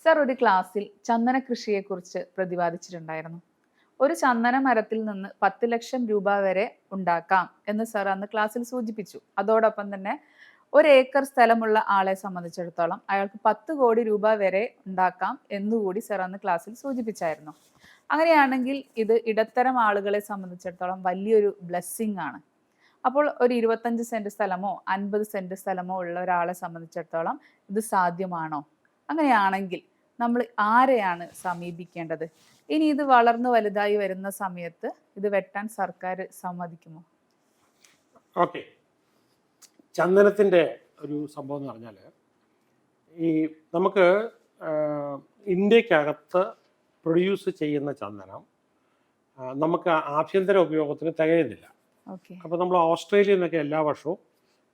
Sir ഒരു ക്ലാസ്സിൽ ചന്ദന കൃഷിയെക്കുറിച്ച് പ്രതിപാദിച്ചിട്ടുണ്ടായിരുന്നു. ഒരു ചന്ദന മരത്തിൽ നിന്ന് 10 ലക്ഷം രൂപ വരെ ഉണ്ടാക്കാം എന്ന് സർ അന്ന് ക്ലാസ്സിൽ സൂചിപ്പിച്ചു. അതോടൊപ്പം തന്നെ ഒരു ഏക്കർ സ്ഥലമുള്ള ആളെ സംബന്ധിച്ചിടത്തോളം അയാൾക്ക് 10 കോടി രൂപ വരെ ഉണ്ടാക്കാം എന്നുകൂടി സർ അന്ന് ക്ലാസ്സിൽ സൂചിപ്പിച്ചായിരുന്നു. അങ്ങനെയാണെങ്കിൽ ഇത് ഇടത്തരം ആളുകളെ സംബന്ധിച്ചിടത്തോളം വലിയൊരു ബ്ലെസ്സിങ് ആണ്. അപ്പോൾ ഒരു 25 സെന്റ് സ്ഥലമോ 50 സെന്റ് സ്ഥലമോ ഉള്ള ഒരാളെ സംബന്ധിച്ചിടത്തോളം ഇത് സാധ്യമാണോ? അങ്ങനെയാണെങ്കിൽ നമ്മൾ ആരെയാണ് സമീപിക്കേണ്ടത്? ഇനി ഇത് വളർന്നു വലുതായി വരുന്ന സമയത്ത് ഇത് വെട്ടാൻ സർക്കാർ സമ്മതിക്കുമോ? ഓക്കെ, ചന്ദനത്തിൻ്റെ ഒരു സംഭവം എന്ന് പറഞ്ഞാൽ ഈ നമുക്ക് ഇന്ത്യക്കകത്ത് പ്രൊഡ്യൂസ് ചെയ്യുന്ന ചന്ദനം നമുക്ക് ആഭ്യന്തര ഉപയോഗത്തിന് തികയുന്നില്ല. അപ്പോൾ നമ്മൾ ഓസ്ട്രേലിയയിൽ നിന്നൊക്കെ എല്ലാ വർഷവും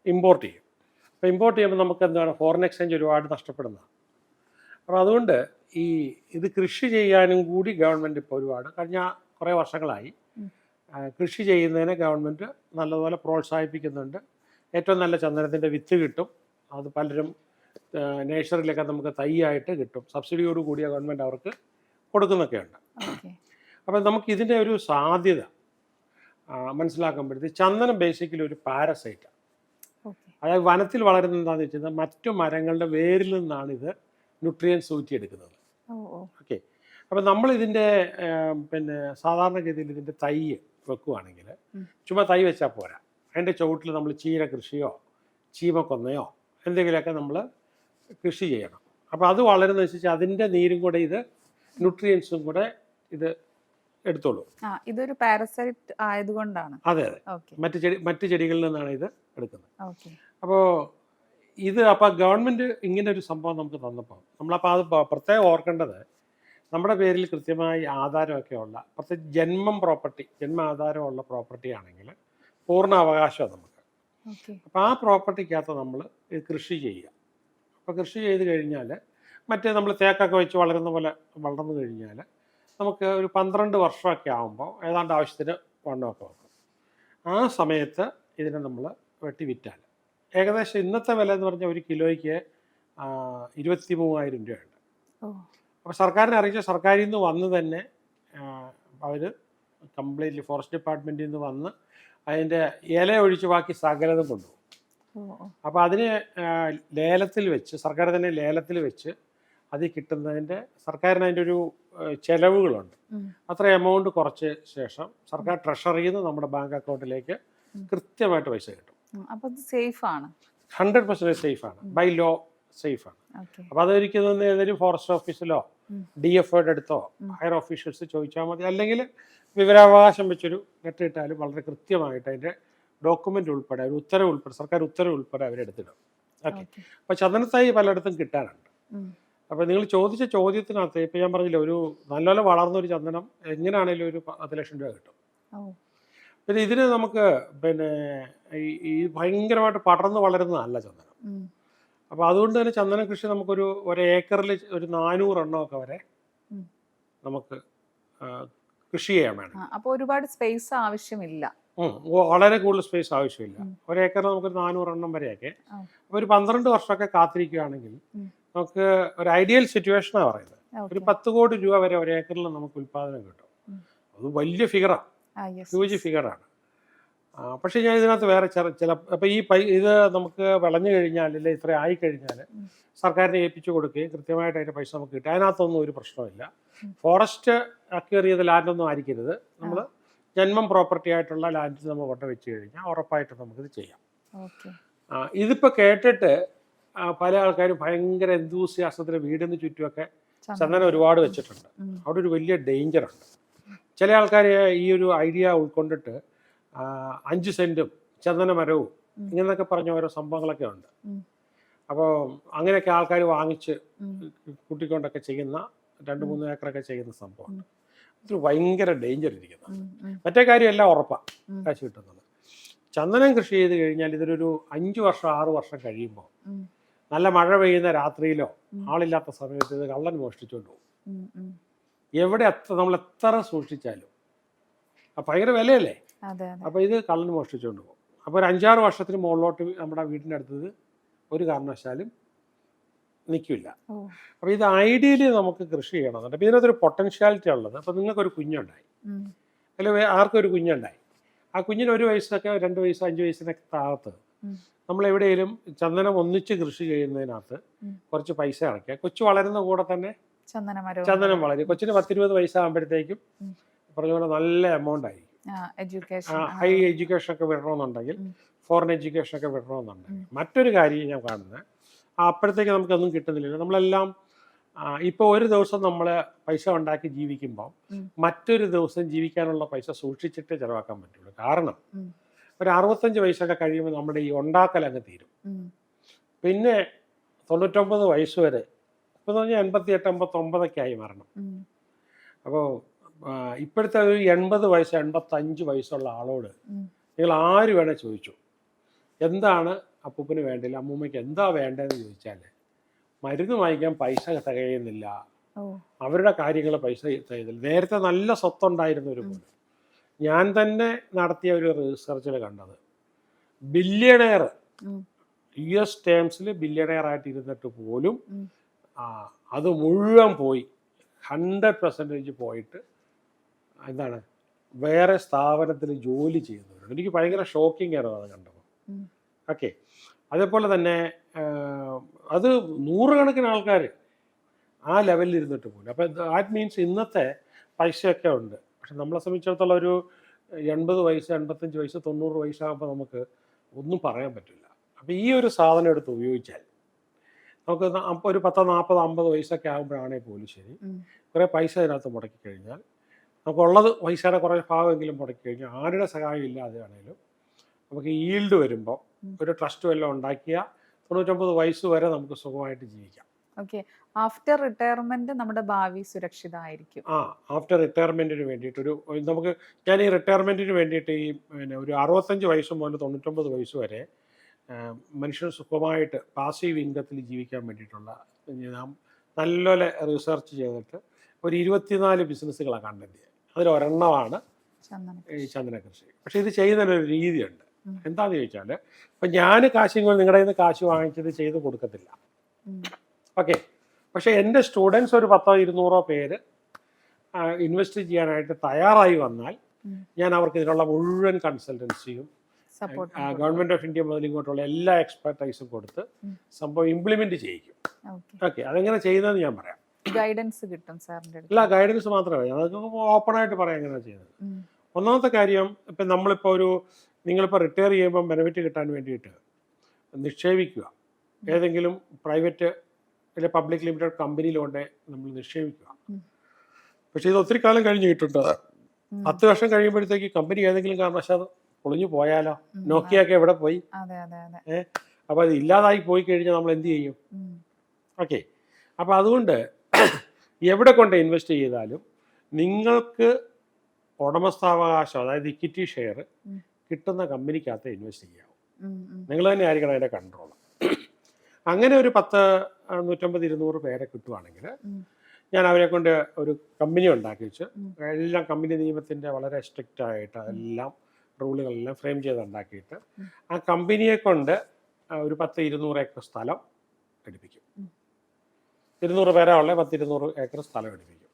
ഇമ്പോർട്ട് ചെയ്യും. അപ്പോൾ ഇമ്പോർട്ട് ചെയ്യുമ്പോൾ നമുക്ക് എന്താണ് ഫോറിൻ എക്സ്ചേഞ്ച് ഒരുപാട് നഷ്ടപ്പെടുന്നതാണ്. അപ്പോൾ അതുകൊണ്ട് ഇത് കൃഷി ചെയ്യാനും കൂടി ഗവൺമെൻറ് ഇപ്പോൾ ഒരുപാട് കഴിഞ്ഞ കുറേ വർഷങ്ങളായി കൃഷി ചെയ്യുന്നതിനെ ഗവൺമെൻറ് നല്ലതുപോലെ പ്രോത്സാഹിപ്പിക്കുന്നുണ്ട്. ഏറ്റവും നല്ല ചന്ദനത്തിൻ്റെ വിത്ത് കിട്ടും. അത് പലരും നേഴ്സറിയിലൊക്കെ നമുക്ക് തൈയായിട്ട് കിട്ടും. സബ്സിഡിയോട് കൂടിയ ഗവൺമെൻറ് അവർക്ക് കൊടുക്കുന്നൊക്കെയുണ്ട്. അപ്പം നമുക്ക് ഇതിൻ്റെ ഒരു സാധ്യത മനസ്സിലാക്കുമ്പോഴത്തേക്ക് ചന്ദനം ബേസിക്കലി ഒരു പാരസൈറ്റാണ്. അതായത് വനത്തിൽ വളരുന്ന എന്താണെന്ന് വെച്ച് കഴിഞ്ഞാൽ മറ്റു മരങ്ങളുടെ വേരിൽ നിന്നാണ് ഇത് ന്യൂട്രിയൻസ് ഊറ്റിയെടുക്കുന്നത്. ഓക്കെ, അപ്പം നമ്മൾ ഇതിൻ്റെ സാധാരണഗതിയിൽ ഇതിൻ്റെ തൈ വെക്കുകയാണെങ്കിൽ ചുമ്മാ തൈ വെച്ചാൽ പോരാ. അതിൻ്റെ ചുവട്ടിൽ നമ്മൾ ചീര കൃഷിയോ ചീമക്കൊന്നയോ എന്തെങ്കിലുമൊക്കെ നമ്മൾ കൃഷി ചെയ്യണം. അപ്പോൾ അത് വളരുന്ന വെച്ചാൽ അതിൻ്റെ നീരും കൂടെ ഇത് ന്യൂട്രിയൻസും കൂടെ ഇത് എടുത്തോളൂ. ഇതൊരു പാരസൈറ്റ് ആയതുകൊണ്ടാണ്. അതെ അതെ, മറ്റ് ചെടികളിൽ നിന്നാണ് ഇത് എടുക്കുന്നത്. അപ്പോൾ ഗവൺമെൻറ് ഇങ്ങനെ ഒരു സംഭവം നമുക്ക് തന്നപ്പോൾ നമ്മളപ്പോൾ അത് പ്രത്യേകം ഓർക്കേണ്ടത്, നമ്മുടെ പേരിൽ കൃത്യമായി ആധാരമൊക്കെ ഉള്ള പ്രത്യേകിച്ച് ജന്മ ആധാരമുള്ള പ്രോപ്പർട്ടി ആണെങ്കിൽ പൂർണ്ണ അവകാശമാണ് നമുക്ക്. അപ്പോൾ ആ പ്രോപ്പർട്ടിക്കകത്ത് നമ്മൾ കൃഷി ചെയ്യുക. അപ്പോൾ കൃഷി ചെയ്ത് കഴിഞ്ഞാൽ മറ്റേ നമ്മൾ തേക്കൊക്കെ വെച്ച് വളരുന്ന പോലെ വളർന്നു കഴിഞ്ഞാൽ നമുക്ക് ഒരു 12 വർഷമൊക്കെ ആകുമ്പോൾ ഏതാണ്ട് ആവശ്യത്തിന് വണ്ണമൊക്കെ വെക്കും. ആ സമയത്ത് ഇതിനെ നമ്മൾ വെട്ടി വിറ്റാൽ ഏകദേശം ഇന്നത്തെ വില എന്ന് പറഞ്ഞാൽ ഒരു കിലോയ്ക്ക് 23,000 രൂപയുണ്ട്. അപ്പോൾ സർക്കാരിനെ അറിയിച്ച സർക്കാരിൽ നിന്ന് വന്ന് തന്നെ അവർ കംപ്ലീറ്റ്ലി ഫോറസ്റ്റ് ഡിപ്പാർട്ട്മെൻറ്റിൽ നിന്ന് വന്ന് അതിൻ്റെ ഇല ഒഴിച്ച് ബാക്കി സകലതും കൊണ്ടുപോകും. അപ്പോൾ അതിനെ ലേലത്തിൽ വെച്ച് സർക്കാർ തന്നെ ലേലത്തിൽ വെച്ച് അതിൽ കിട്ടുന്നതിൻ്റെ സർക്കാരിന് അതിൻ്റെ ഒരു ചെലവുകളുണ്ട്. അത്ര എമൗണ്ട് കുറച്ച് ശേഷം സർക്കാർ ട്രഷറിയിൽ നിന്ന് നമ്മുടെ ബാങ്ക് അക്കൗണ്ടിലേക്ക് കൃത്യമായിട്ട് പൈസ കിട്ടും. അപ്പോൾ അത് സേഫാണ്, 100% സേഫാണ്, ബൈ ലോ സേഫാണ്. അപ്പോൾ അതൊരിക്കലും ഏതൊരു ഫോറസ്റ്റ് ഓഫീസിലോ DFOയുടെ അടുത്തോ ഹയർ ഓഫീഷ്യൽസ് ചോദിച്ചാൽ മതി. അല്ലെങ്കിൽ വിവരാവകാശം വെച്ചൊരു ലെറ്റർ ഇട്ടാലും വളരെ കൃത്യമായിട്ട് അതിൻ്റെ ഡോക്യുമെൻ്റ് ഉൾപ്പെടെ ഒരു ഉത്തരവ് ഉൾപ്പെടെ സർക്കാർ ഉത്തരവ് ഉൾപ്പെടെ അവരെടുത്തിടും. ഓക്കെ, അപ്പോൾ ചന്ദനത്തായി പലയിടത്തും കിട്ടാനുണ്ട്. അപ്പോൾ നിങ്ങൾ ചോദിച്ച ചോദ്യത്തിനകത്ത് ഇപ്പം ഞാൻ പറഞ്ഞില്ല, ഒരു നല്ലപോലെ വളർന്നൊരു ചന്ദനം എങ്ങനെയാണെങ്കിലും ഒരു 10 ലക്ഷം രൂപ കിട്ടും. പിന്നെ ഇതിന് നമുക്ക് ഈ ഭയങ്കരമായിട്ട് പടർന്ന് വളരുന്നതല്ല ചന്ദനം. അപ്പോൾ അതുകൊണ്ട് തന്നെ ചന്ദന കൃഷി നമുക്കൊരു ഏക്കറിൽ ഒരു 400 എണ്ണമൊക്കെ വരെ നമുക്ക് കൃഷി ചെയ്യാൻ വേണം. അപ്പോൾ ഒരുപാട് സ്പേസ് ആവശ്യമില്ല, വളരെ കൂടുതൽ സ്പേസ് ആവശ്യമില്ല. ഒരേക്കറിൽ നമുക്കൊരു 400 എണ്ണം വരെയൊക്കെ. അപ്പോൾ ഒരു 12 വർഷമൊക്കെ കാത്തിരിക്കുകയാണെങ്കിൽ നമുക്ക് ഒരു ഐഡിയൽ സിറ്റുവേഷനാണ് പറയുന്നത്. ഒരു 10 കോടി രൂപ വരെ ഒരേക്കറിൽ നമുക്ക് ഉൽപ്പാദനം കിട്ടും. അത് വലിയ ഫിഗറാണ്, ഹ്യൂജ് ഫിഗറാണ്. പക്ഷേ ഞാൻ ഇതിനകത്ത് വേറെ ചില അപ്പോൾ ഇത് നമുക്ക് വിളഞ്ഞു കഴിഞ്ഞാൽ അല്ലെങ്കിൽ ഇത്ര ആയിക്കഴിഞ്ഞാൽ സർക്കാരിനെ ഏൽപ്പിച്ചു കൊടുക്കുകയും കൃത്യമായിട്ട് അതിൻ്റെ പൈസ നമുക്ക് കിട്ടും. അതിനകത്തൊന്നും ഒരു പ്രശ്നമില്ല. ഫോറസ്റ്റ് അക്വയർ ചെയ്ത ലാൻഡൊന്നും ആയിരിക്കരുത്. നമ്മൾ ജന്മം പ്രോപ്പർട്ടി ആയിട്ടുള്ള ലാൻഡിൽ നമ്മൾ കൊണ്ട വെച്ച് കഴിഞ്ഞാൽ ഉറപ്പായിട്ടും നമുക്കിത് ചെയ്യാം. ഇതിപ്പോൾ കേട്ടിട്ട് പല ആൾക്കാരും ഭയങ്കര എന്തൂസിയാസത്തിന് വീടിന് ചുറ്റുമൊക്കെ ചന്ദനം ഒരുപാട് വെച്ചിട്ടുണ്ട്. അവിടെ ഒരു വലിയ ഡേഞ്ചറുണ്ട്. ചില ആൾക്കാർ ഈ ഒരു ഐഡിയ ഉൾക്കൊണ്ടിട്ട് 5 സെൻറ്റും ചന്ദന മരവും ഇങ്ങനെയൊക്കെ പറഞ്ഞ ഓരോ സംഭവങ്ങളൊക്കെ ഉണ്ട്. അപ്പോൾ അങ്ങനെയൊക്കെ ആൾക്കാർ വാങ്ങിച്ച് കൂട്ടിക്കൊണ്ടൊക്കെ ചെയ്യുന്ന 2-3 ഏക്കറൊക്കെ ചെയ്യുന്ന സംഭവമുണ്ട്. ഇത് ഭയങ്കര ഡേഞ്ചർ ഇരിക്കുന്നത്. മറ്റേ കാര്യമെല്ലാം ഉറപ്പാണ് കാശ് കിട്ടുന്നത്. ചന്ദനം കൃഷി ചെയ്ത് കഴിഞ്ഞാൽ ഇതിനൊരു 5 വർഷം 6 വർഷം കഴിയുമ്പോൾ നല്ല മഴ പെയ്യുന്ന രാത്രിയിലോ ആളില്ലാത്ത സമയത്ത് ഇത് കള്ളൻ മോഷ്ടിച്ചുകൊണ്ട് പോകും. നമ്മൾ എത്ര സൂക്ഷിച്ചാലും ഭയങ്കര വിലയല്ലേ. അപ്പോൾ ഇത് കള്ളൻ മോഷ്ടിച്ചുകൊണ്ട് പോകും. അപ്പോൾ ഒരു 5-6 വർഷത്തിന് മുകളിലോട്ട് നമ്മുടെ വീടിൻ്റെ അടുത്തത് ഒരു കാരണവശാലും നിൽക്കില്ല. ഓ. അപ്പോൾ ഇത് ഐഡിയലി നമുക്ക് കൃഷി ചെയ്യണമെന്നുണ്ട്. അപ്പോൾ ഇതിനകത്തൊരു പൊട്ടൻഷ്യാലിറ്റി ഉള്ളത്, അപ്പോൾ നിങ്ങൾക്കൊരു കുഞ്ഞുണ്ടായി, ഉം. അല്ലെങ്കിൽ ആർക്കൊരു കുഞ്ഞുണ്ടായി, ആ കുഞ്ഞിന് 1 വയസ്സൊക്കെ 2 വയസ്സ് 5 വയസ്സിനൊക്കെ താഴത്ത് ഉം. നമ്മളെവിടെയെങ്കിലും ചന്ദനം ഒന്നിച്ച് കൃഷി ചെയ്യുന്നതിനകത്ത് ഉം. കുറച്ച് പൈസ ഇറക്കുക. കൊച്ചു വളരുന്ന കൂടെ തന്നെ ചന്ദനമരവും ചന്ദനം വളരും. കൊച്ചിന് 10-20 വയസ്സാകുമ്പോഴത്തേക്കും ഉം. പറഞ്ഞ പോലെ നല്ല എമൗണ്ട് ആയിരിക്കും. എഡ്യൂക്കേഷൻ ഹൈ എഡ്യൂക്കേഷൻ ഒക്കെ വിടണമെന്നുണ്ടെങ്കിൽ, ഉം. ഫോറിൻ എഡ്യൂക്കേഷൻ ഒക്കെ വിടണമെന്നുണ്ടെങ്കിൽ. മറ്റൊരു കാര്യം ഞാൻ കാണുന്നത്, അപ്പോഴത്തേക്ക് നമുക്കൊന്നും കിട്ടുന്നില്ല. നമ്മളെല്ലാം ഇപ്പോൾ ഒരു ദിവസം നമ്മൾ പൈസ ഉണ്ടാക്കി ജീവിക്കുമ്പോൾ ഉം. മറ്റൊരു ദിവസം ജീവിക്കാനുള്ള പൈസ സൂക്ഷിച്ചിട്ടേ ചിലവാക്കാൻ പറ്റുള്ളൂ. കാരണം ഉം. ഒരു 65 വയസ്സൊക്കെ കഴിയുമ്പോൾ നമ്മുടെ ഈ ഉണ്ടാക്കൽ അങ്ങ് തീരും. ഉം. പിന്നെ 99 വയസ്സ് വരെ, ഇപ്പോൾ പറഞ്ഞാൽ 88 89 ആയി മരണം. ഉം. അപ്പോൾ ഇപ്പോഴത്തെ ഒരു 80 വയസ്സ് 85 വയസ്സുള്ള ആളോട് ഉം. നിങ്ങൾ ആര് വേണേൽ ചോദിച്ചു എന്താണ് അപ്പൂപ്പന് വേണ്ടില്ല, അമ്മൂമ്മയ്ക്ക് എന്താ വേണ്ടതെന്ന് ചോദിച്ചാൽ മരുന്ന് വാങ്ങിക്കാൻ പൈസ തികയുന്നില്ല, ഓ. അവരുടെ കാര്യങ്ങൾ പൈസ തികയുന്നില്ല. നേരത്തെ നല്ല സ്വത്തുണ്ടായിരുന്നവർ പോലും, ഞാൻ തന്നെ നടത്തിയ ഒരു റിസർച്ചിൽ കണ്ടത്, ബില്യണയർ ഉം. US ടേംസിൽ ബില്യണയർ ആയിട്ട് ഇരുന്നിട്ട് പോലും ഉം. അത് മുഴുവൻ പോയി 100% പോയിട്ട് എന്താണ് വേറെ സ്ഥാപനത്തിൽ ജോലി ചെയ്യുന്നവരുണ്ട്. എനിക്ക് ഭയങ്കര ഷോക്കിംഗ് ആയിരുന്നു അത് കണ്ടപ്പോൾ. ഉം. ഓക്കെ, അതേപോലെ തന്നെ അത് 100 കണക്കിന് ആൾക്കാർ ആ ലെവലിൽ ഇരുന്നിട്ട് പോലും. അപ്പോൾ ദാറ്റ് മീൻസ് ഇന്നത്തെ പൈസയൊക്കെ ഉണ്ട്, പക്ഷെ നമ്മളെ സംബന്ധിച്ചിടത്തോളം ഒരു 80 വയസ്സ് 85 വയസ്സ് 90 വയസ്സാകുമ്പോൾ നമുക്ക് ഒന്നും പറയാൻ പറ്റില്ല. അപ്പോൾ ഈ ഒരു സാധനം എടുത്ത് ഉപയോഗിച്ചാൽ നമുക്ക് ഒരു 10 40 50 വയസ്സൊക്കെ ആകുമ്പോഴാണെങ്കിൽ പോലും ശരി, ഉം. കുറേ പൈസ അതിനകത്ത് മുടക്കി കഴിഞ്ഞാൽ, നമുക്കുള്ളത് പൈസയുടെ കുറേ ഭാഗമെങ്കിലും മുടക്കി കഴിഞ്ഞാൽ, ആരുടെ സഹായം ഇല്ലാതെ ആണെങ്കിലും നമുക്ക് ഈൽഡ് വരുമ്പോൾ ഒരു ട്രസ്റ്റ് വല്ലതും ഉണ്ടാക്കിയ 99 വയസ്സ് വരെ നമുക്ക് സുഖമായിട്ട് ജീവിക്കാം. ഓക്കെ, ആഫ്റ്റർ റിട്ടയർമെന്റ് നമ്മുടെ ഭാവി സുരക്ഷിതമായിരിക്കും. ആഫ്റ്റർ റിട്ടയർമെൻറ്റിന് വേണ്ടിയിട്ടൊരു നമുക്ക്, ഞാൻ ഈ റിട്ടയർമെൻറ്റിന് വേണ്ടിയിട്ട് ഈ പിന്നെ ഒരു 65 വയസ്സ് മുതൽ 99 വയസ്സ് വരെ മനുഷ്യർ സുഖമായിട്ട് പാസീവ് ഇൻകത്തിൽ ജീവിക്കാൻ വേണ്ടിയിട്ടുള്ള ഞാൻ നല്ലപോലെ റിസർച്ച് ചെയ്തിട്ട് ഒരു 24 ബിസിനസ്സുകളാണ് കണ്ടെത്തി. അതിലൊരെണ്ണമാണ് ഈ ചന്ദന കൃഷി. പക്ഷേ ഇത് ചെയ്യുന്നതിനൊരു രീതിയുണ്ട്. എന്താണെന്ന് ചോദിച്ചാൽ, ഇപ്പം ഞാൻ കാശിങ്ങൾ നിങ്ങളുടെ കയ്യിൽ നിന്ന് കാശ് വാങ്ങിച്ചത് ചെയ്ത് കൊടുക്കത്തില്ല, ഓക്കെ. പക്ഷേ എൻ്റെ സ്റ്റുഡൻസ് ഒരു 100-200 പേര് ഇൻവെസ്റ്റ് ചെയ്യാനായിട്ട് തയ്യാറായി വന്നാൽ ഞാൻ അവർക്ക് ഇതിനുള്ള മുഴുവൻ കൺസൾട്ടൻസിയും ഗവൺമെൻറ് ഓഫ് ഇന്ത്യ മുതൽ ഇങ്ങോട്ടുള്ള എല്ലാ എക്സ്പെർട്ടൈസും കൊടുത്ത് സംഭവം ഇംപ്ലിമെൻറ്റ് ചെയ്യിക്കും. ഓക്കെ, അതെങ്ങനെ ചെയ്യുന്നതെന്ന് ഞാൻ പറയാം. ഗൈഡൻസ് കിട്ടും സാറിൻ്റെ? അല്ല, ഗൈഡൻസ് മാത്രമേ, ഞങ്ങൾക്ക് ഓപ്പണായിട്ട് പറയാം എങ്ങനെയാണ് ചെയ്യുന്നത്. ഒന്നാമത്തെ കാര്യം, ഇപ്പം നമ്മളിപ്പോൾ നിങ്ങളിപ്പോൾ റിട്ടയർ ചെയ്യുമ്പോൾ ബെനിഫിറ്റ് കിട്ടാൻ വേണ്ടിയിട്ട് നിക്ഷേപിക്കുക, ഏതെങ്കിലും പ്രൈവറ്റ് അല്ലെങ്കിൽ പബ്ലിക് ലിമിറ്റഡ് കമ്പനിയിലൂടെ നമ്മൾ നിക്ഷേപിക്കുക. പക്ഷേ ഇത് ഒത്തിരി കാലം കഴിഞ്ഞ് കിട്ടുന്നത് 10 വർഷം കഴിയുമ്പോഴത്തേക്ക് കമ്പനി ഏതെങ്കിലും കാരണവശാൽ പൊളിഞ്ഞു പോയാലോ, നോക്കിയൊക്കെ എവിടെ പോയി, അപ്പോൾ അത് ഇല്ലാതായി പോയി കഴിഞ്ഞാൽ നമ്മൾ എന്ത് ചെയ്യും? ഓക്കെ, അപ്പോൾ അതുകൊണ്ട് എവിടെ കൊണ്ട് ഇൻവെസ്റ്റ് ചെയ്താലും നിങ്ങൾക്ക് ഉടമസ്ഥാവകാശം, അതായത് ഇക്വിറ്റി ഷെയർ കിട്ടുന്ന കമ്പനിക്കകത്ത് ഇൻവെസ്റ്റ് ചെയ്യാവും. നിങ്ങൾ തന്നെ ആയിരിക്കണം അതിൻ്റെ കൺട്രോൾ. അങ്ങനെ ഒരു 100-150-200 പേരെ കിട്ടുവാണെങ്കിൽ ഞാൻ അവരെ കൊണ്ട് ഒരു കമ്പനി ഉണ്ടാക്കി വെച്ച്, എല്ലാം കമ്പനി നിയമത്തിൻ്റെ വളരെ സ്ട്രിക്റ്റ് ആയിട്ട് എല്ലാം റൂളുകളെല്ലാം ഫ്രെയിം ചെയ്ത് ഉണ്ടാക്കിയിട്ട് ആ കമ്പനിയെ കൊണ്ട് ഒരു 10-200 ഏക്കർ സ്ഥലം എടുപ്പിക്കും. 200 പേരാ ഉള്ളത്, 10-200 ഏക്കർ സ്ഥലം എടുപ്പിക്കും.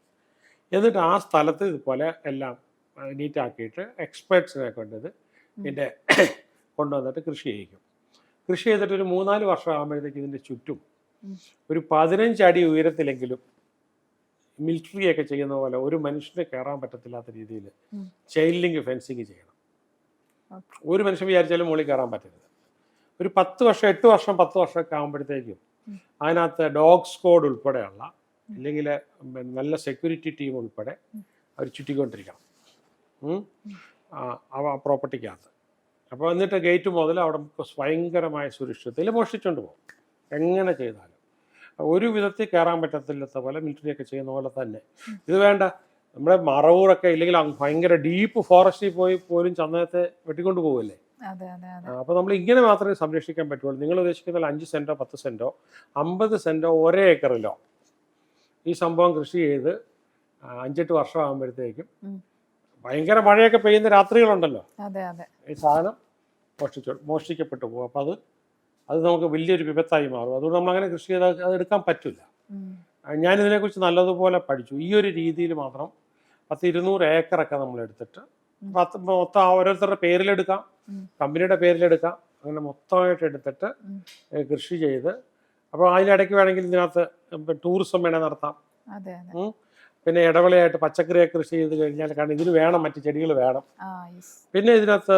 എന്നിട്ട് ആ സ്ഥലത്ത് ഇതുപോലെ എല്ലാം നീറ്റാക്കിയിട്ട് എക്സ്പേർട്സിനെ കൊണ്ടത് ഇതിൻ്റെ കൊണ്ടുവന്നിട്ട് കൃഷി ചെയ്യിക്കും. കൃഷി ചെയ്തിട്ട് ഒരു 3-4 വർഷം ആകുമ്പോഴത്തേക്ക് ഇതിൻ്റെ ചുറ്റും ഒരു 15 അടി ഉയരത്തിലെങ്കിലും മിലിറ്ററിയൊക്കെ ചെയ്യുന്ന പോലെ ഒരു മനുഷ്യനെ കയറാൻ പറ്റത്തില്ലാത്ത രീതിയിൽ ചെയിൻ ലിങ്ക് ഫെൻസിങ് ചെയ്യണം. ഒരു മനുഷ്യൻ വിചാരിച്ചാലും മുകളിൽ കയറാൻ പറ്റരുത്. ഒരു 10 വർഷം 8 വർഷം 10 വർഷമൊക്കെ ആകുമ്പോഴത്തേക്കും അതിനകത്ത് ഡോഗ് സ്ക്വാഡ് ഉൾപ്പെടെയുള്ള, അല്ലെങ്കിൽ നല്ല സെക്യൂരിറ്റി ടീം ഉൾപ്പെടെ അവർ ചുറ്റിക്കൊണ്ടിരിക്കണം ആ പ്രോപ്പർട്ടിക്കകത്ത്. അപ്പോൾ എന്നിട്ട് ഗേറ്റ് മുതൽ അവിടെ ഭയങ്കരമായ സുരക്ഷിതത്തിൽ മോഷ്ടിച്ചുകൊണ്ട് പോകും. എങ്ങനെ ചെയ്താലും ഒരു വിധത്തിൽ കയറാൻ പറ്റത്തില്ലാത്ത പോലെ മിലിറ്ററിയൊക്കെ ചെയ്യുന്ന പോലെ തന്നെ ഇത് വേണ്ട. നമ്മുടെ മറവൂറൊക്കെ ഇല്ലെങ്കിൽ ഭയങ്കര ഡീപ്പ് ഫോറസ്റ്റിൽ പോലും ചന്ദനത്തെ വെട്ടിക്കൊണ്ട് പോകുമല്ലേ. അപ്പോൾ നമ്മൾ ഇങ്ങനെ മാത്രമേ സംരക്ഷിക്കാൻ പറ്റുള്ളൂ. നിങ്ങൾ ഉദ്ദേശിക്കുന്ന 5 സെൻറ്റോ 10 സെൻറ്റോ 50 സെൻറ്റോ 1 ഏക്കറിലോ ഈ സംഭവം കൃഷി ചെയ്ത് 5-8 വർഷം ആകുമ്പോഴത്തേക്കും ഭയങ്കര മഴയൊക്കെ പെയ്യുന്ന രാത്രികളുണ്ടല്ലോ, ഈ സാധനം മോഷ്ടിക്കപ്പെട്ടു പോകും. അപ്പോൾ അത് അത് നമുക്ക് വലിയൊരു വിപത്തായി മാറും. അതുകൊണ്ട് നമ്മളങ്ങനെ കൃഷി ചെയ്താൽ അത് എടുക്കാൻ പറ്റില്ല. ഉം. ഞാനിതിനെക്കുറിച്ച് നല്ലതുപോലെ പഠിച്ചു. ഈ ഒരു രീതിയിൽ മാത്രം 200 ഏക്കറൊക്കെ നമ്മൾ എടുത്തിട്ട് മൊത്തം ഓരോരുത്തരുടെ പേരിലെടുക്കാം, ഉം. കമ്പനിയുടെ പേരിലെടുക്കാം, അങ്ങനെ മൊത്തമായിട്ട് എടുത്തിട്ട് ഉം. കൃഷി ചെയ്ത്, അപ്പോൾ അതിനിടയ്ക്ക് വേണമെങ്കിൽ ഇതിനകത്ത് ടൂറിസം വേണേൽ നടത്താം. അതെ അതെ. ഉം. പിന്നെ ഇടവിളയായിട്ട് പച്ചക്കറിയൊക്കെ കൃഷി ചെയ്ത് കഴിഞ്ഞാൽ, കാരണം ഇതിന് വേണം, മറ്റ് ചെടികൾ വേണം. യെസ്. പിന്നെ ഇതിനകത്ത്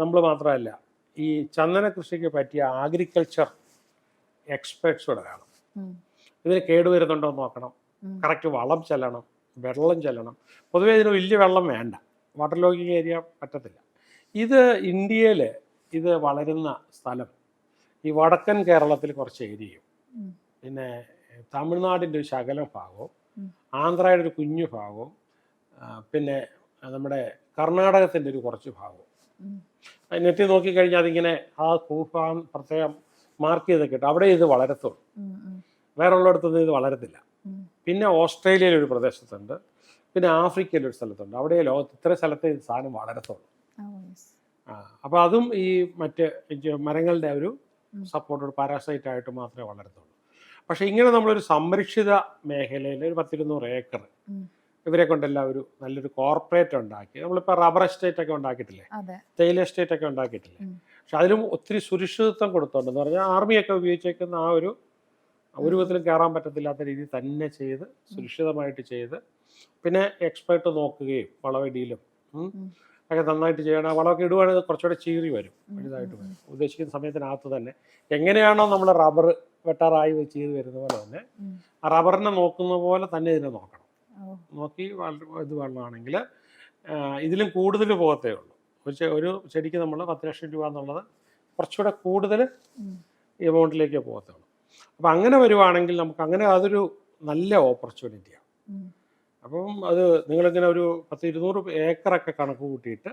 നമ്മൾ മാത്രമല്ല, ഈ ചന്ദന കൃഷിക്ക് പറ്റിയ ആഗ്രികൾച്ചർ എക്സ്പേർട്സ് കൂടെ വേണം. ഉം. ഇതിന് കേടുവരുന്നുണ്ടോ എന്ന് നോക്കണം, ഉം. കറക്റ്റ് വളം ചെല്ലണം, വെള്ളം ചെല്ലണം. പൊതുവേ ഇതിന് വലിയ വെള്ളം വേണ്ട, വാട്ടർ ലോഗിങ് ഏരിയ പറ്റത്തില്ല. ഇത് ഇന്ത്യയിൽ ഇത് വളരുന്ന സ്ഥലം ഈ വടക്കൻ കേരളത്തിൽ കുറച്ച് ഏരിയയും, ഉം. പിന്നെ തമിഴ്നാടിൻ്റെ ഒരു ശകലം ഭാഗവും, ഉം. ആന്ധ്രയുടെ ഒരു കുഞ്ഞു ഭാഗവും, പിന്നെ നമ്മുടെ കർണാടകത്തിൻ്റെ ഒരു കുറച്ച് ഭാഗവും. ഉം. നെറ്റിൽ നോക്കിക്കഴിഞ്ഞാൽ അതിങ്ങനെ ആ ഭൂഭാഗം പ്രത്യേകം മാർക്ക് ചെയ്ത് കിട്ടും, അവിടെ ഇത് വളരത്തുള്ളൂ. ഉം. ഉം. വേറെ ഉള്ളിടത്തൊന്നും ഇത് വളരത്തില്ല. ഉം. പിന്നെ ഓസ്ട്രേലിയയിലൊരു പ്രദേശത്തുണ്ട്, പിന്നെ ആഫ്രിക്കയിലൊരു സ്ഥലത്തുണ്ട്. അവിടെ ലോകത്ത് ഇത്ര സ്ഥലത്തെ ഇത് സാധനം വളരത്തുള്ളൂ. യെസ്. അപ്പോൾ അതും ഈ മറ്റ് മരങ്ങളുടെ ഒരു ഉം. സപ്പോർട്ടോട് പാരാസൈറ്റായിട്ട് മാത്രമേ വളരത്തുള്ളൂ. പക്ഷേ ഇങ്ങനെ നമ്മളൊരു സംരക്ഷിത മേഖലയിൽ ഒരു 200 ഏക്കർ ഉം. ഇവരെ കൊണ്ടെല്ലാം ഒരു നല്ലൊരു കോർപ്പറേറ്റ് ഉണ്ടാക്കി, നമ്മളിപ്പോൾ റബ്ബർ എസ്റ്റേറ്റ് ഒക്കെ ഉണ്ടാക്കിയിട്ടില്ലേ, അതെ. തേയില എസ്റ്റേറ്റ് ഒക്കെ ഉണ്ടാക്കിയിട്ടില്ലേ, ഉം. പക്ഷെ അതിലും ഒത്തിരി സുരക്ഷിതത്വം കൊടുത്തോണ്ടെന്ന് പറഞ്ഞാൽ ആർമിയൊക്കെ ഉപയോഗിച്ചേക്കുന്ന ആ ഒരു വിധത്തിലും കയറാൻ പറ്റത്തില്ലാത്ത രീതിയിൽ തന്നെ ചെയ്ത് സുരക്ഷിതമായിട്ട് ചെയ്ത്, പിന്നെ എക്സ്പേർട്ട് നോക്കുകയും വളമിടിയിലും ഉം. ഒക്കെ നന്നായിട്ട് ചെയ്യണം. വളമൊക്കെ ഇടുവാണെങ്കിൽ കുറച്ചുകൂടെ ചീറി വരും, വലുതായിട്ട് വരും. ഉദ്ദേശിക്കുന്ന സമയത്തിനകത്ത് തന്നെ എങ്ങനെയാണോ നമ്മൾ റബ്ബർ വെട്ടാറായി ചെയ്ത് വരുന്ന പോലെ തന്നെ ഉം. ആ റബ്ബറിനെ നോക്കുന്ന പോലെ തന്നെ ഇതിനെ നോക്കണം. ഓ. നോക്കി ഇത് വെള്ളമാണെങ്കിൽ ഇതിലും കൂടുതൽ പോകത്തേ ഉള്ളൂ. ഒരു ചെടിക്ക് നമ്മൾ 10 ലക്ഷം രൂപ എന്നുള്ളത് കുറച്ചുകൂടെ കൂടുതൽ ഉം. എമൗണ്ടിലേക്ക് പോകത്തേ ഉള്ളൂ. അപ്പം അങ്ങനെ വരുവാണെങ്കിൽ നമുക്ക് അങ്ങനെ അതൊരു നല്ല ഓപ്പർച്യൂണിറ്റിയാണ്. ഉം. അപ്പം അത് നിങ്ങളിങ്ങനെ ഒരു 200 ഏക്കറൊക്കെ കണക്ക് കൂട്ടിയിട്ട്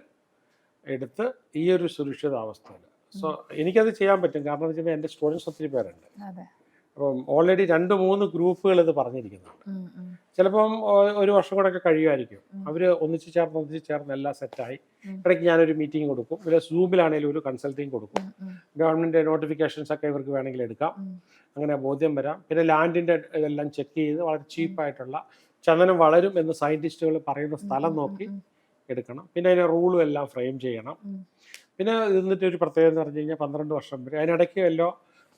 എടുത്ത് ഈ ഒരു സുരക്ഷിതാവസ്ഥയിൽ എനിക്കത് ചെയ്യാൻ പറ്റും. കാരണം എന്ന് വെച്ചാൽ എൻ്റെ സ്റ്റുഡൻസ് ഒത്തിരി പേരുണ്ട്. അതെ. അപ്പം ഓൾറെഡി 2-3 ഗ്രൂപ്പുകൾ ഇത് പറഞ്ഞിരിക്കുന്നുണ്ട്. ഉം. ഉം. ചിലപ്പം ഒരു വർഷം കൂടെ ഒക്കെ കഴിയുമായിരിക്കും. അവർ ഒന്നിച്ച് ചേർന്ന് എല്ലാം സെറ്റായി. ഉം. ഇടയ്ക്ക് ഞാനൊരു മീറ്റിംഗ് കൊടുക്കും, ഇല്ല സൂമിലാണെങ്കിലും ഒരു കൺസൾട്ടിങ് കൊടുക്കും. ഉം. ഉം. ഗവൺമെൻറ് നോട്ടിഫിക്കേഷൻസ് ഒക്കെ ഇവർക്ക് വേണമെങ്കിൽ എടുക്കാം, ഉം. അങ്ങനെ ബോധ്യം വരാം. പിന്നെ ലാൻഡിൻ്റെ ഇതെല്ലാം ചെക്ക് ചെയ്ത് വളരെ ചീപ്പായിട്ടുള്ള ചന്ദനം വളരും എന്ന് സയൻറ്റിസ്റ്റുകൾ പറയുന്ന സ്ഥലം നോക്കി എടുക്കണം. പിന്നെ അതിൻ്റെ റൂളും എല്ലാം ഫ്രെയിം ചെയ്യണം. ഉം. പിന്നെ എന്നിട്ട് ഒരു പ്രത്യേകത എന്ന് പറഞ്ഞു കഴിഞ്ഞാൽ 12 വർഷം വരെ അതിനിടയ്ക്ക് വല്ലോ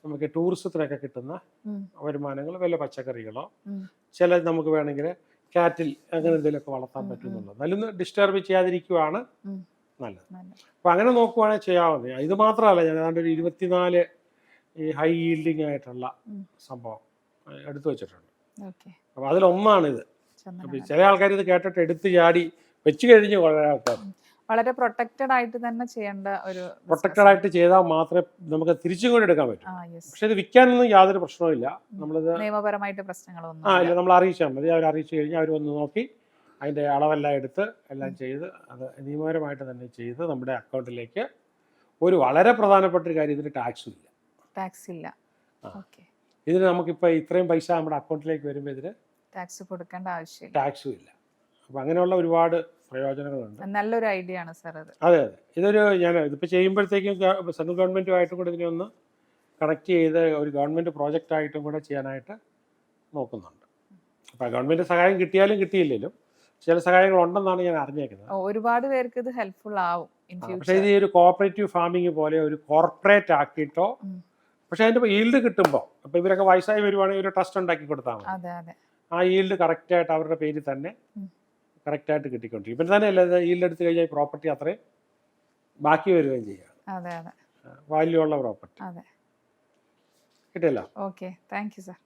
നമുക്ക് ടൂറിസത്തിനൊക്കെ കിട്ടുന്ന ഉം. വരുമാനങ്ങൾ, വല്ല പച്ചക്കറികളോ, ഉം. ചില നമുക്ക് വേണമെങ്കിൽ കാറ്റിൽ അങ്ങനെ എന്തെങ്കിലുമൊക്കെ വളർത്താൻ പറ്റുന്നുള്ളൂ. നല്ലൊന്ന് ഡിസ്റ്റർബ് ചെയ്യാതിരിക്കുവാണ് ഉം. നല്ലത്. നല്ല. അപ്പോൾ അങ്ങനെ നോക്കുവാണെങ്കിൽ ചെയ്യാവുന്നത്. ഇത് മാത്രമല്ല, ഞാൻ ഏതാണ്ട് ഒരു 24 ഈ ഹൈ ഈൽഡിങ് ആയിട്ടുള്ള ഉം. സംഭവം എടുത്തു വെച്ചിട്ടുണ്ട്. ഓക്കെ. അപ്പോൾ അതിലൊന്നാണിത്. ചന്ദന അപ്പോൾ ചില ആൾക്കാർ ഇത് കേട്ടിട്ട് എടുത്ത് ചാടി വെച്ച് കഴിഞ്ഞ് വളരെ ആൾക്കാർ വളരെ പ്രൊട്ടക്റ്റഡ് ആയിട്ട് തന്നെ ചെയ്യേണ്ട ഒരു പ്രൊട്ടക്റ്റഡ് ആയിട്ട് ചെയ്താൽ മാത്രമേ നമുക്ക് തിരിച്ചും കൂടി എടുക്കാൻ പറ്റൂ. യെസ്. പക്ഷെ ഇത് വിൽക്കാനൊന്നും യാതൊരു പ്രശ്നവുമില്ല. നമ്മളിത് നിയമപരമായിട്ട് പ്രശ്നങ്ങളൊന്നും ഇല്ല, നമ്മൾ അറിയിച്ചാൽ മതി. അവർ അറിയിച്ചു കഴിഞ്ഞാൽ അവർ വന്ന് നോക്കി അതിൻ്റെ അളവെല്ലാം എടുത്ത് എല്ലാം ചെയ്ത് അത് നിയമപരമായിട്ട് തന്നെ ചെയ്ത് നമ്മുടെ അക്കൗണ്ടിലേക്ക്. ഒരു വളരെ പ്രധാനപ്പെട്ട ഒരു കാര്യം, ഇതിന് ടാക്സും ഇല്ല. ടാക്സ് ഇല്ല. ഓക്കെ. ഇതിന് നമുക്കിപ്പോൾ ഇത്രയും പൈസ നമ്മുടെ അക്കൗണ്ടിലേക്ക് വരുമ്പോൾ ഇതിന് ടാക്സ് കൊടുക്കേണ്ട ആവശ്യമില്ല. ടാക്സും ഇല്ല. അപ്പോൾ അങ്ങനെയുള്ള ഒരുപാട് പ്രയോജനങ്ങളുണ്ട്. നല്ലൊരു ഐഡിയ ആണ് സാർ അത്. അതെ അതെ. ഇതിപ്പോൾ ചെയ്യുമ്പോഴത്തേക്കും സെൻട്രൽ ഗവൺമെൻറ്റുമായിട്ടും കൂടെ ഇതിനെ ഒന്ന് കണക്ട് ചെയ്ത് ഒരു ഗവൺമെൻറ് പ്രോജക്റ്റായിട്ടും കൂടെ ചെയ്യാനായിട്ട് നോക്കുന്നുണ്ട്. അപ്പോൾ ഗവൺമെൻറ് സഹായം കിട്ടിയാലും കിട്ടിയില്ലെങ്കിലും ചില സഹായങ്ങൾ ഉണ്ടെന്നാണ് ഞാൻ അറിഞ്ഞേക്കുന്നത്. ഒരുപാട് പേർക്ക് ഇത് ഹെൽപ്ഫുൾ ആവും. പക്ഷേ ഇത് ഒരു കോഓപ്പറേറ്റീവ് ഫാമിംഗ് പോലെ ഒരു കോർപ്പറേറ്റ് ആക്കിയിട്ടോ, പക്ഷേ അതിൻ്റെ ഈൽഡ് കിട്ടുമ്പോൾ, അപ്പോൾ ഇവരൊക്കെ വയസ്സായി വരുവാണെങ്കിൽ ഒരു ട്രസ്റ്റ് ഉണ്ടാക്കി കൊടുത്താൽ മതി. അതെ അതെ. ആ ഈൽഡ് കറക്റ്റായിട്ട് അവരുടെ പേരിൽ തന്നെ കറക്റ്റായിട്ട് കിട്ടിക്കൊണ്ടിരിക്കും. ഇപ്പം തന്നെ അല്ല, ഈൽഡ് എടുത്തു കഴിഞ്ഞാൽ പ്രോപ്പർട്ടി അത്രയും ബാക്കി വരികയും ചെയ്യുക. അതെ അതെ. വാല്യൂ ഉള്ള പ്രോപ്പർട്ടി. അതെ. കിട്ടിയല്ലോ. Okay, thank you sir.